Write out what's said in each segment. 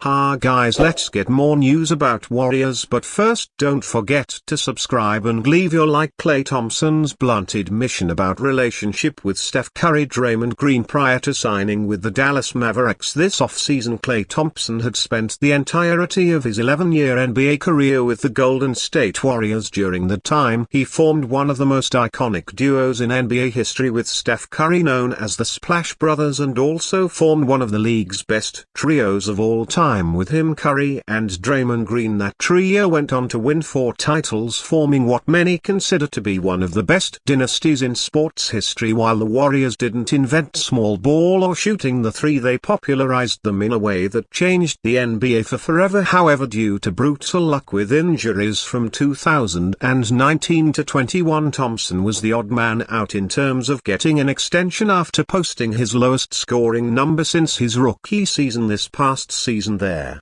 Ha guys, let's get more news about Warriors, but first don't forget to subscribe and leave your like. Klay Thompson's blunt admission about relationship with Steph Curry. Draymond Green. Prior to signing with the Dallas Mavericks this offseason, Klay Thompson had spent the entirety of his 11-year NBA career with the Golden State Warriors. During that time he formed one of the most iconic duos in NBA history with Steph Curry, known as the Splash Brothers, and also formed one of the league's best trios of all time with him, Curry and Draymond Green. That trio went on to win 4 titles, forming what many consider to be one of the best dynasties in sports history. While the Warriors didn't invent small ball or shooting the three, they popularized them in a way that changed the NBA for forever. However, due to brutal luck with injuries from 2019 to 21, Thompson was the odd man out in terms of getting an extension after posting his lowest scoring number since his rookie season this past season there.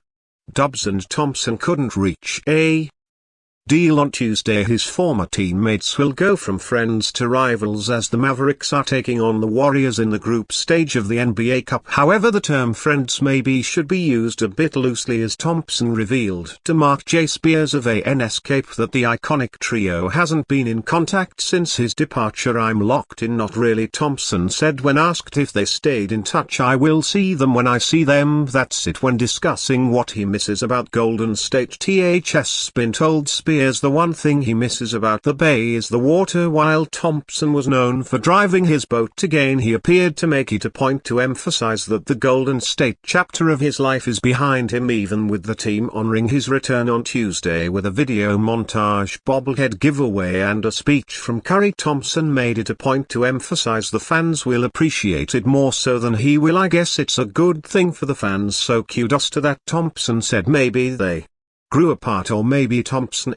Dubs and Thompson couldn't reach a deal on Tuesday. His former teammates will go from friends to rivals as the Mavericks are taking on the Warriors in the group stage of the NBA Cup. However, the term friends maybe should be used a bit loosely, as Thompson revealed to Mark J. Spears of ANScape that the iconic trio hasn't been in contact since his departure. "I'm locked in." Not really, Thompson said when asked if they stayed in touch. "I will see them when I see them, that's it." When discussing what he misses about Golden State, THS been told Spears the one thing he misses about the Bay is the water. While Thompson was known for driving his boat to gain, he appeared to make it a point to emphasize that the Golden State chapter of his life is behind him, even with the team honoring his return on Tuesday with a video montage, bobblehead giveaway and a speech from Curry. Thompson made it a point to emphasize the fans will appreciate it more so than he will. "I guess it's a good thing for the fans, so kudos to that," Thompson said. Maybe they grew apart, or maybe Thompson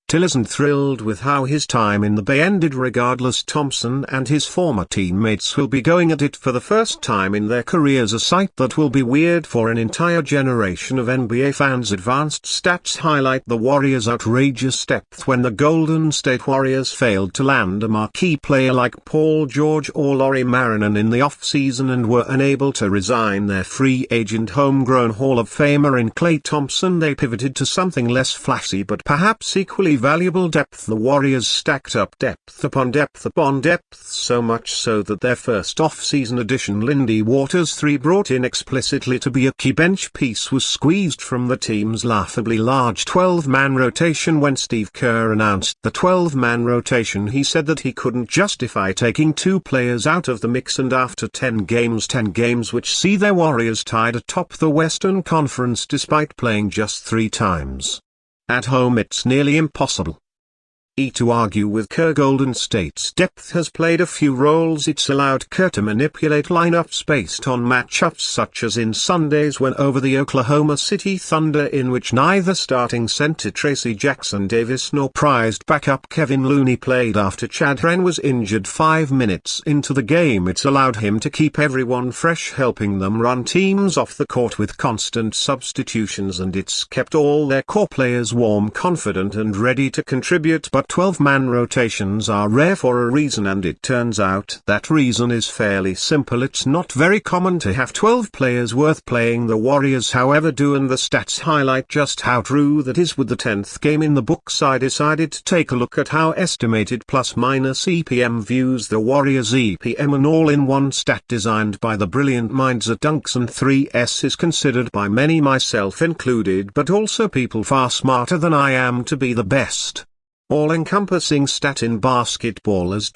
still isn't thrilled with how his time in the Bay ended. Regardless, Thompson and his former teammates will be going at it for the first time in their careers, a sight that will be weird for an entire generation of NBA fans. Advanced stats highlight the Warriors' outrageous depth when the Golden State Warriors failed to land a marquee player like Paul George or Lauri Markkanen in the offseason and were unable to resign their free agent homegrown Hall of Famer in Klay Thompson. They pivoted to something less flashy but perhaps equally valuable: depth. The Warriors stacked up depth upon depth upon depth, so much so that their first off-season addition, Lindy Waters III, brought in explicitly to be a key bench piece, was squeezed from the team's laughably large 12-man rotation. When Steve Kerr announced the 12-man rotation, he said that he couldn't justify taking 2 players out of the mix, and after 10 games which see their Warriors tied atop the Western Conference despite playing just 3 times at home, it's nearly impossible to argue with Kerr. Golden State's depth has played a few roles. It's allowed Kerr to manipulate lineups based on matchups, such as in Sunday's win over the Oklahoma City Thunder, in which neither starting center Tracy Jackson Davis nor prized backup Kevin Looney played after Chad Hren was injured 5 minutes into the game. It's allowed him to keep everyone fresh, helping them run teams off the court with constant substitutions, and it's kept all their core players warm, confident and ready to contribute. But 12-man rotations are rare for a reason, and it turns out that reason is fairly simple. It's not very common to have 12 players worth playing. The Warriors, however, do, and the stats highlight just how true that is. With the 10th game in the books, I decided to take a look at how estimated plus-minus EPM views the Warriors EPM, an all-in-one stat designed by the brilliant minds at Duncan 3S, is considered by many, myself included, but also people far smarter than I am, to be the best all-encompassing stat in basketball. As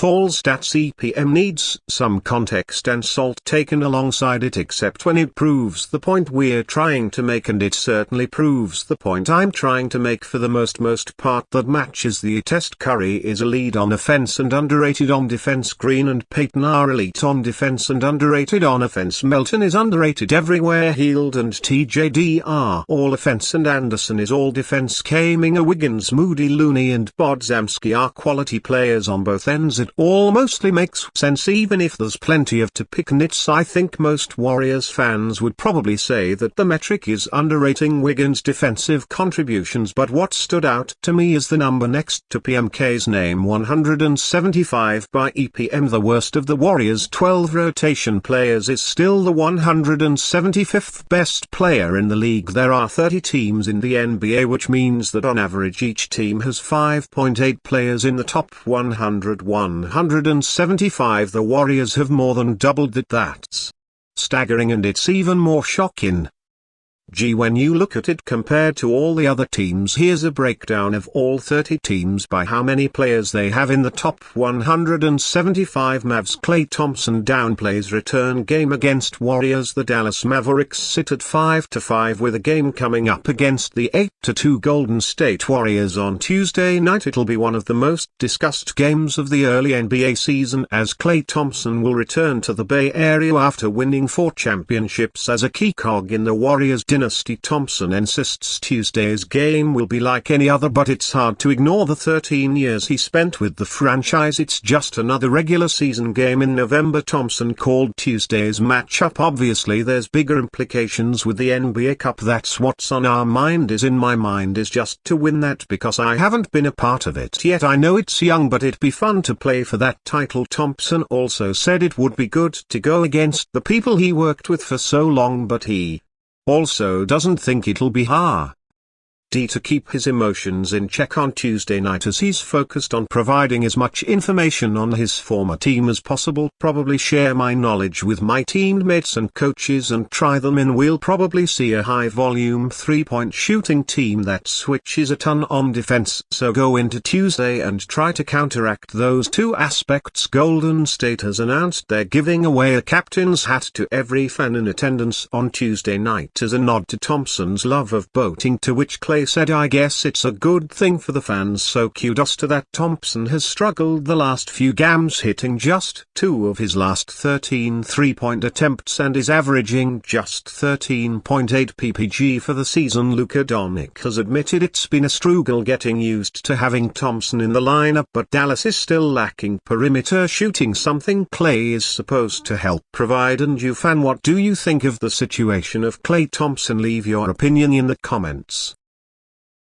all stats EPM needs some context and salt taken alongside it, except when it proves the point we're trying to make, and it certainly proves the point I'm trying to make for the most part. That matches the test. Curry is a lead on offense and underrated on defense. Green and Payton are elite on defense and underrated on offense. Melton is underrated everywhere. Hield and TJD are all offense, and Anderson is all defense. Kuminga, Wiggins, Moody, Looney and Podziemski are quality players on both ends. lens it all mostly makes sense, even if there's plenty of to pick nits. I think most Warriors fans would probably say that the metric is underrating Wiggins' defensive contributions, but what stood out to me is the number next to PMK's name, 175 by EPM. The worst of the Warriors' 12 rotation players is still the 175th best player in the league. There are 30 teams in the NBA, which means that on average each team has 5.8 players in the top 175. The Warriors have more than doubled that. That's staggering, and it's even more shocking when you look at it compared to all the other teams. Here's a breakdown of all 30 teams by how many players they have in the top 175. Mavs. Klay Thompson downplays return game against Warriors. The Dallas Mavericks sit at 5-5 with a game coming up against the 8-2 Golden State Warriors on Tuesday night. It'll be one of the most discussed games of the early NBA season, as Klay Thompson will return to the Bay Area after winning 4 championships as a key cog in the Warriors dynasty. Thompson insists Tuesday's game will be like any other, but it's hard to ignore the 13 years he spent with the franchise. It's just another regular season game in November. Thompson called Tuesday's matchup. Obviously there's bigger implications with the NBA Cup. That's what's on our mind. Is in my mind is just to win that, because I haven't been a part of it yet. I know it's young, but it'd be fun to play for that title. Thompson also said it would be good to go against the people he worked with for so long, but he also doesn't think it'll be hard to keep his emotions in check on Tuesday night, as he's focused on providing as much information on his former team as possible. Probably share my knowledge with my teammates and coaches and try them in. We'll probably see a high-volume three-point shooting team that switches a ton on defense, so go into Tuesday and try to counteract those two aspects. Golden State has announced they're giving away a captain's hat to every fan in attendance on Tuesday night as a nod to Thompson's love of boating, to which Klay said, "I guess it's a good thing for the fans, so kudos to that." Thompson has struggled the last few games, hitting just 2 of his last 13 three-point attempts and is averaging just 13.8 ppg for the season. Luka Doncic has admitted it's been a struggle getting used to having Thompson in the lineup, but Dallas is still lacking perimeter shooting, something Klay is supposed to help provide. And you fan, what do you think of the situation of Klay Thompson? Leave your opinion in the comments.